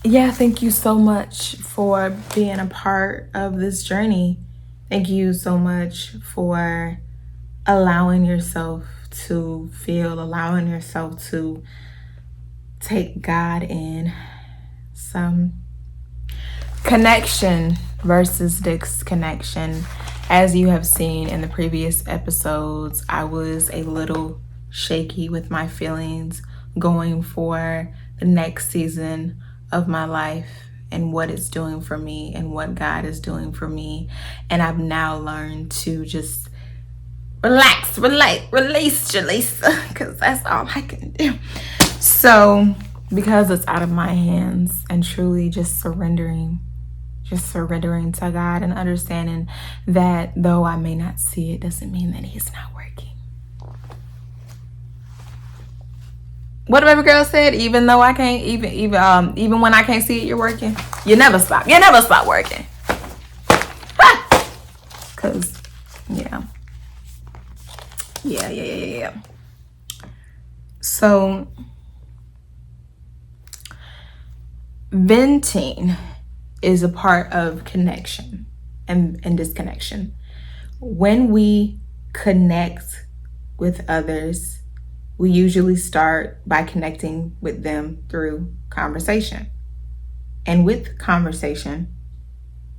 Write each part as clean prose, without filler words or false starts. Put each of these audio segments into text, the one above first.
yeah, thank you so much for being a part of this journey. Thank you so much for allowing yourself to feel, allowing yourself to take God in. Some connection versus disconnection. As you have seen in the previous episodes, I was a little shaky with my feelings going for the next season of my life and what it's doing for me and what God is doing for me. And I've now learned to just relax, release, because that's all I can do. So, because it's out of my hands, and truly just surrendering to God and understanding that though I may not see it, doesn't mean that He's not working. What the baby girl said, even though I can't, even when I can't see it, you're working. You never stop working. Cause yeah. So venting is a part of connection and disconnection. When we connect with others, we usually start by connecting with them through conversation. And with conversation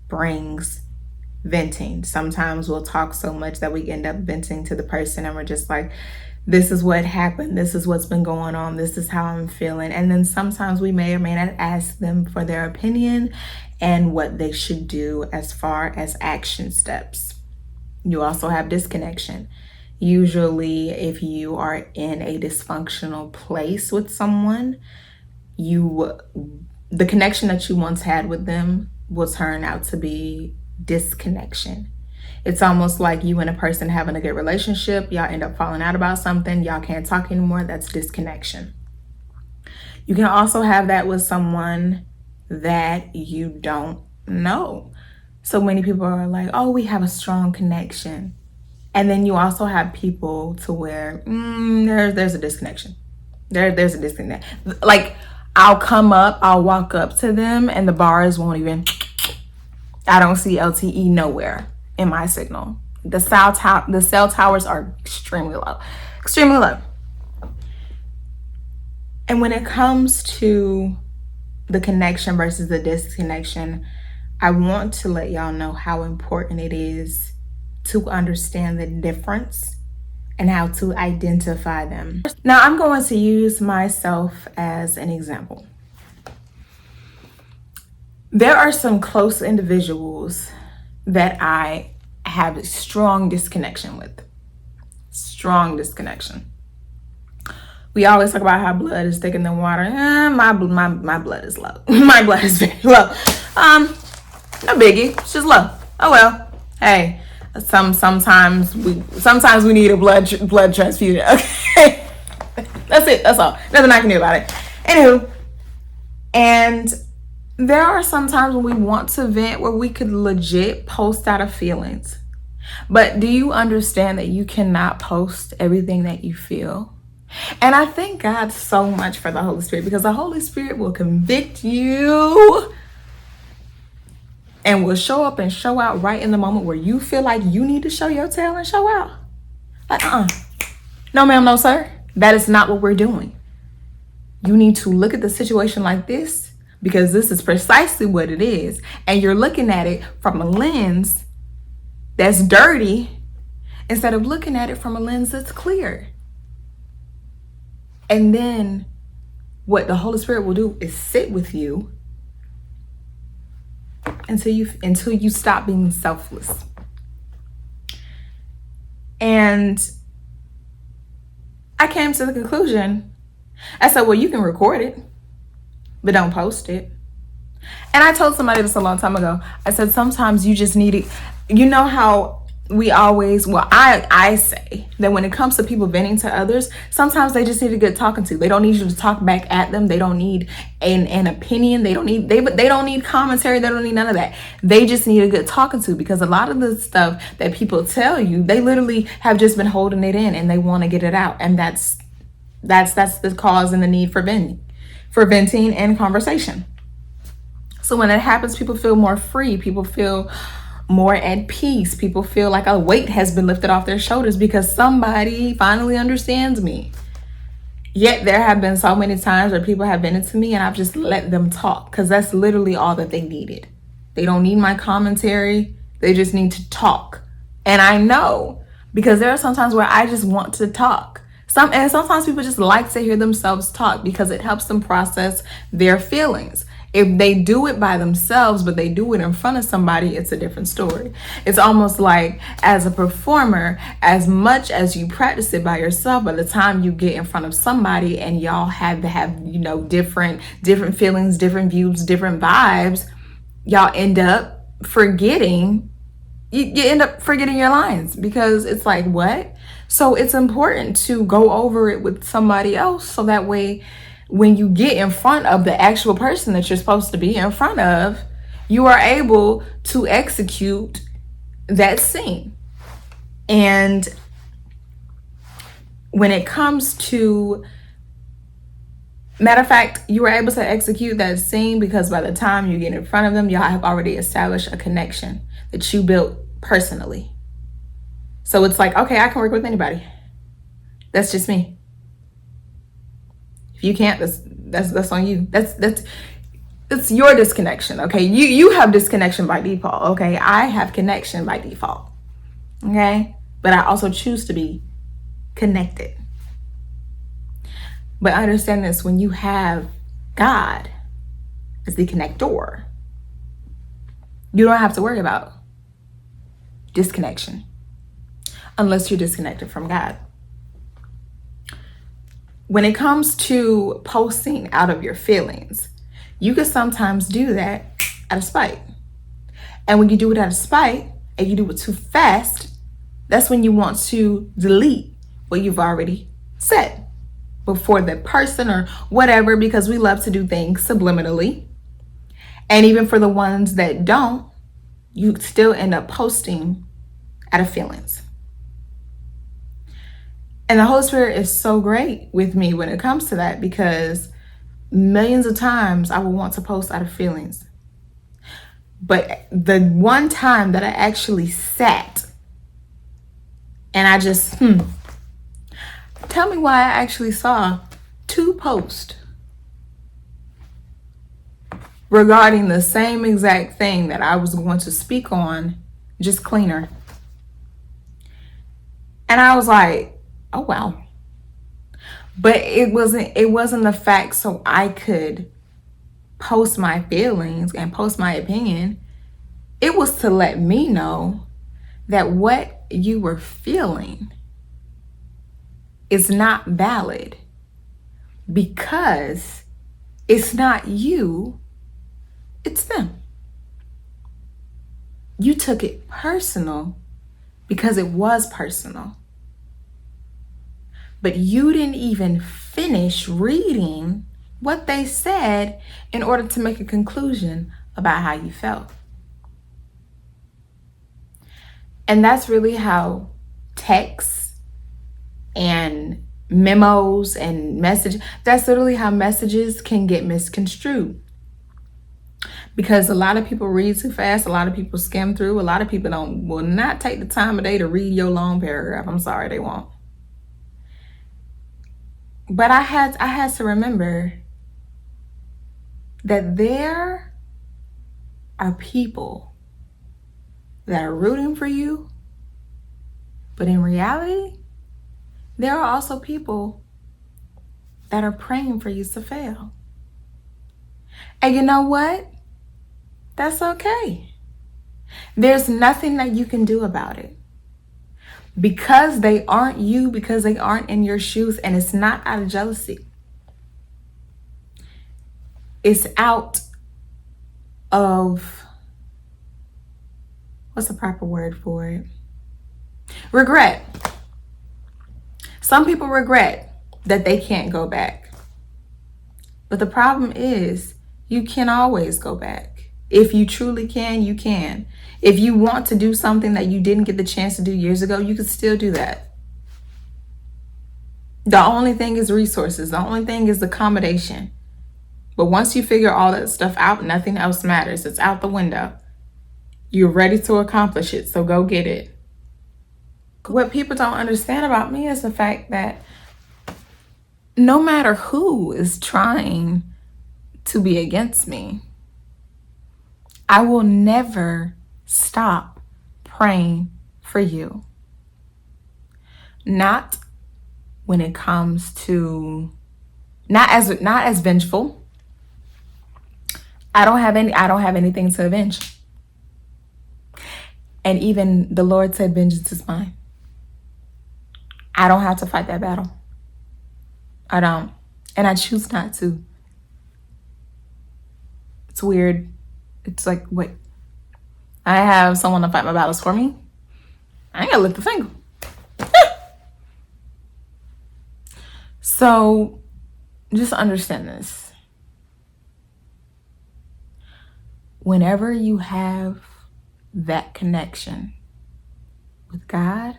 brings venting. Sometimes we'll talk so much that we end up venting to the person and we're just like, this is what happened. This is what's been going on. This is how I'm feeling. And then sometimes we may or may not ask them for their opinion and what they should do as far as action steps. You also have disconnection. Usually, if you are in a dysfunctional place with someone, the connection that you once had with them will turn out to be disconnection. It's almost like you and a person having a good relationship, y'all end up falling out about something, y'all can't talk anymore. That's disconnection. You can also have that with someone that you don't know. So many people are like, oh, we have a strong connection. And then you also have people to where there's a disconnection. There's a disconnect. Like, I'll walk up to them and the bars won't even, I don't see LTE nowhere in my signal. The cell towers are extremely low. And when it comes to the connection versus the disconnection, I want to let y'all know how important it is to understand the difference and how to identify them. Now, I'm going to use myself as an example. There are some close individuals that I have a strong disconnection with. Strong disconnection. We always talk about how blood is thicker than water. My blood is low. My blood is very low. No biggie. It's just low. Oh well. Hey, sometimes we need a blood transfusion. Okay, that's it. That's all. Nothing I can do about it. Anywho, and there are some times when we want to vent where we could legit post out of feelings. But do you understand that you cannot post everything that you feel? And I thank God so much for the Holy Spirit, because the Holy Spirit will convict you and will show up and show out right in the moment where you feel like you need to show your tail and show out. Like, no ma'am, no sir. That is not what we're doing. You need to look at the situation like this, because this is precisely what it is. And you're looking at it from a lens that's dirty instead of looking at it from a lens that's clear. And then what the Holy Spirit will do is sit with you until you stop being selfless. And I came to the conclusion, I said, well, you can record it, but don't post it. And I told somebody this a long time ago. I said, sometimes you just need it. You know how we always, I say that when it comes to people venting to others, sometimes they just need a good talking to. They don't need you to talk back at them. They don't need an opinion. They don't need commentary. They don't need none of that. They just need a good talking to, because a lot of the stuff that people tell you, they literally have just been holding it in and they want to get it out. And that's the cause and the need for venting and conversation. So when it happens, people feel more free. People feel more at peace. People feel like a weight has been lifted off their shoulders because somebody finally understands me. Yet there have been so many times where people have vented to me and I've just let them talk because that's literally all that they needed. They don't need my commentary. They just need to talk. And I know because there are some times where I just want to talk. And sometimes people just like to hear themselves talk because it helps them process their feelings. If they do it by themselves, but they do it in front of somebody, it's a different story. It's almost like as a performer, as much as you practice it by yourself, by the time you get in front of somebody and y'all have to have, different feelings, different views, different vibes, y'all end up forgetting. You end up forgetting your lines because it's like, what? So it's important to go over it with somebody else so that way when you get in front of the actual person that you're supposed to be in front of, you are able to execute that scene. And when it comes to, matter of fact, you were able to execute that scene because by the time you get in front of them, y'all have already established a connection that you built personally. So it's like, okay, I can work with anybody. That's just me. If you can't, that's on you. It's your disconnection, okay? You have disconnection by default, okay? I have connection by default, okay? But I also choose to be connected. But understand this, when you have God as the connector, you don't have to worry about disconnection unless you're disconnected from God. When it comes to posting out of your feelings, you can sometimes do that out of spite. And when you do it out of spite and you do it too fast, that's when you want to delete what you've already said before the person or whatever, because we love to do things subliminally. And even for the ones that don't, you still end up posting out of feelings. And the Holy Spirit is so great with me when it comes to that, because millions of times I will want to post out of feelings. But the one time that I actually sat and I just, tell me why I actually saw 2 posts regarding the same exact thing that I was going to speak on, just cleaner. And I was like, oh wow. But it wasn't the fact so I could post my feelings and post my opinion. It was to let me know that what you were feeling is not valid because it's not you, it's them. You took it personal because it was personal. But you didn't even finish reading what they said in order to make a conclusion about how you felt. And that's really how texts and memos and that's literally how messages can get misconstrued. Because a lot of people read too fast, a lot of people skim through, a lot of people will not take the time of day to read your long paragraph. I'm sorry, they won't. But I had to remember that there are people that are rooting for you, but in reality, there are also people that are praying for you to fail. And you know what? That's okay. There's nothing that you can do about it. Because they aren't you, because they aren't in your shoes, and it's not out of jealousy. It's out of, what's the proper word for it? Regret. Some people regret that they can't go back. But the problem is, you can always go back. If you truly can, you can. If you want to do something that you didn't get the chance to do years ago, you can still do that. The only thing is resources. The only thing is accommodation. But once you figure all that stuff out, nothing else matters. It's out the window. You're ready to accomplish it, so go get it. What people don't understand about me is the fact that no matter who is trying to be against me, I will never stop praying for you. Not when it comes to not as vengeful. I don't have anything to avenge. And even the Lord said, vengeance is mine. I don't have to fight that battle. I don't. And I choose not to. It's weird. It's like, wait, I have someone to fight my battles for me. I ain't gonna lift a finger. So just understand this. Whenever you have that connection with God,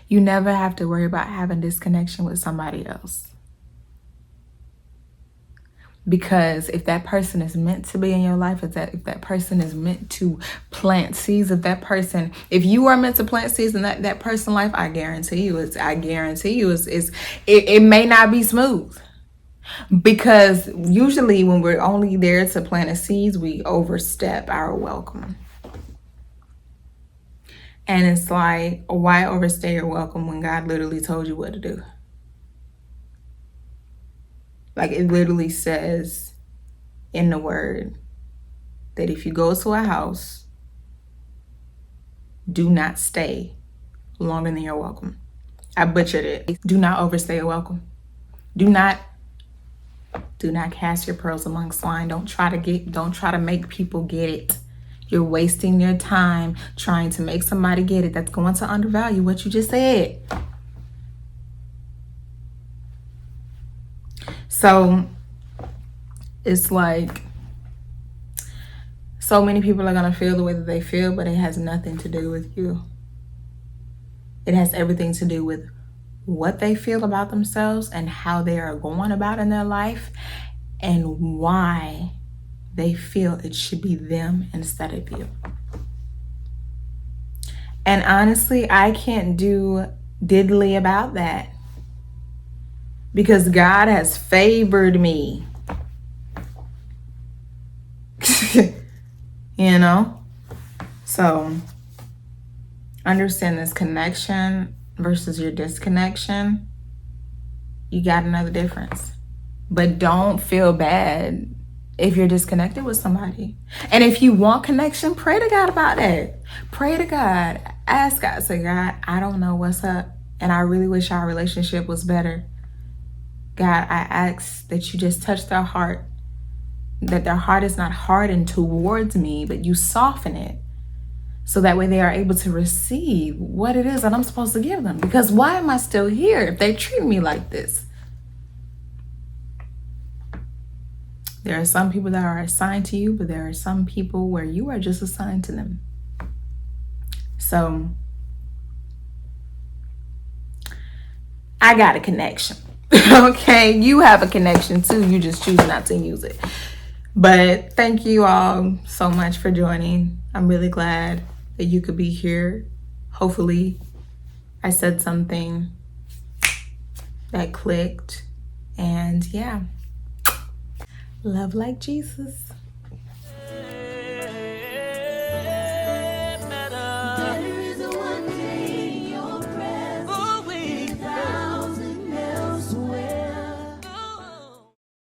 you never have to worry about having this connection with somebody else. Because if that person is meant to be in your life, if that person is meant to plant seeds, if you are meant to plant seeds in that person's life, I guarantee you, it may not be smooth. Because usually when we're only there to plant a seeds, we overstep our welcome. And it's like, why overstay your welcome when God literally told you what to do? Like, it literally says in the word that if you go to a house, do not stay longer than you're welcome. I butchered it. Do not overstay your welcome. Do not cast your pearls among swine. Don't try to make people get it. You're wasting your time trying to make somebody get it. That's going to undervalue what you just said. So it's like, so many people are going to feel the way that they feel, but it has nothing to do with you. It has everything to do with what they feel about themselves and how they are going about in their life and why they feel it should be them instead of you. And honestly, I can't do diddly about that. Because God has favored me. You know? So, understand this connection versus your disconnection. You got another difference. But don't feel bad if you're disconnected with somebody. And if you want connection, pray to God about that. Pray to God. Ask God. Say, God, I don't know what's up. And I really wish our relationship was better. God, I ask that you just touch their heart, that their heart is not hardened towards me, but you soften it so that way they are able to receive what it is that I'm supposed to give them. Because why am I still here if they treat me like this? There are some people that are assigned to you, but there are some people where you are just assigned to them. So I got a connection. Okay, you have a connection too. You just choose not to use it. But thank you all so much for joining. I'm really glad that you could be here. Hopefully, I said something that clicked. And yeah, love like Jesus.